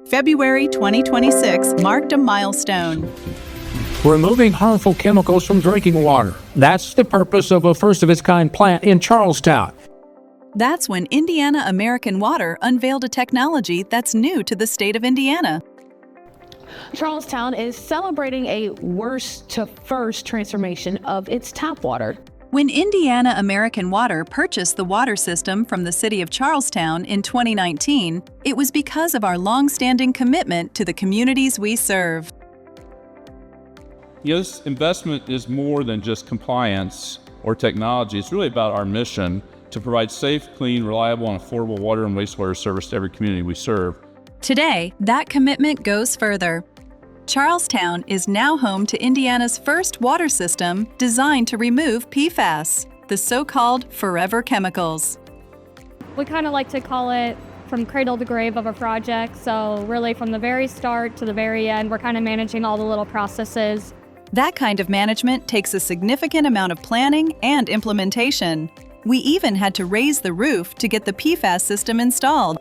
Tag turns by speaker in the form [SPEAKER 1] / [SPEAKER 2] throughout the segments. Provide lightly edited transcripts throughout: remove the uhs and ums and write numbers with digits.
[SPEAKER 1] February 2026 marked a milestone.
[SPEAKER 2] Removing harmful chemicals from drinking water. That's the purpose of a first-of-its-kind plant in Charlestown.
[SPEAKER 1] That's when Indiana American Water unveiled a technology that's new to the state of Indiana.
[SPEAKER 3] Charlestown is celebrating a worst-to-first transformation of its tap water.
[SPEAKER 1] When Indiana American Water purchased the water system from the city of Charlestown in 2019, it was because of our long-standing commitment to the communities we serve.
[SPEAKER 4] This investment is more than just compliance or technology. It's really about our mission to provide safe, clean, reliable, and affordable water and wastewater service to every community we serve.
[SPEAKER 1] Today, that commitment goes further. Charlestown is now home to Indiana's first water system designed to remove PFAS, the so-called forever chemicals.
[SPEAKER 5] We kind of like to call it from cradle to grave of a project, so really from the very start to the very end, we're kind of managing all the little processes.
[SPEAKER 1] That kind of management takes a significant amount of planning and implementation. We even had to raise the roof to get the PFAS system installed.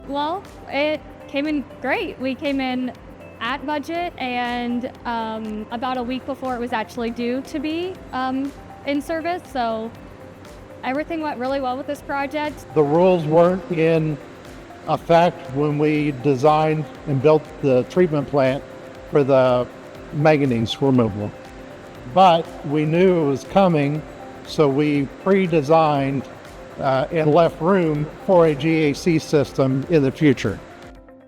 [SPEAKER 5] Well, it came in great. We came in at budget and about a week before it was actually due to be in service, so everything went really well with this project.
[SPEAKER 6] The rules weren't in effect when we designed and built the treatment plant for the manganese removal, but we knew it was coming, so we pre-designed and left room for a GAC system in the future.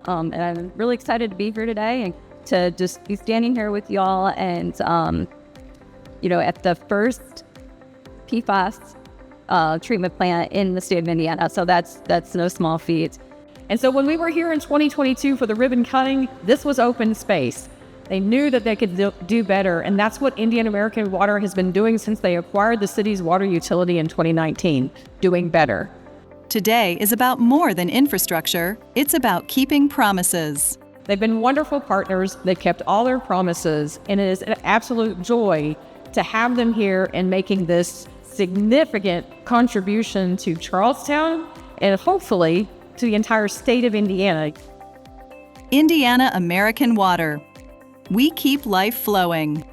[SPEAKER 7] And I'm really excited to be here today and to just be standing here with y'all and, at the first PFAS treatment plant in the state of Indiana. So that's no small feat.
[SPEAKER 3] And so when we were here in 2022 for the ribbon cutting, this was open space. They knew that they could do better, and that's what Indiana American Water has been doing since they acquired the city's water utility in 2019, doing better.
[SPEAKER 1] Today is about more than infrastructure, it's about keeping promises.
[SPEAKER 3] They've been wonderful partners, they've kept all their promises, and it is an absolute joy to have them here and making this significant contribution to Charlestown and hopefully to the entire state of Indiana.
[SPEAKER 1] Indiana American Water. We keep life flowing.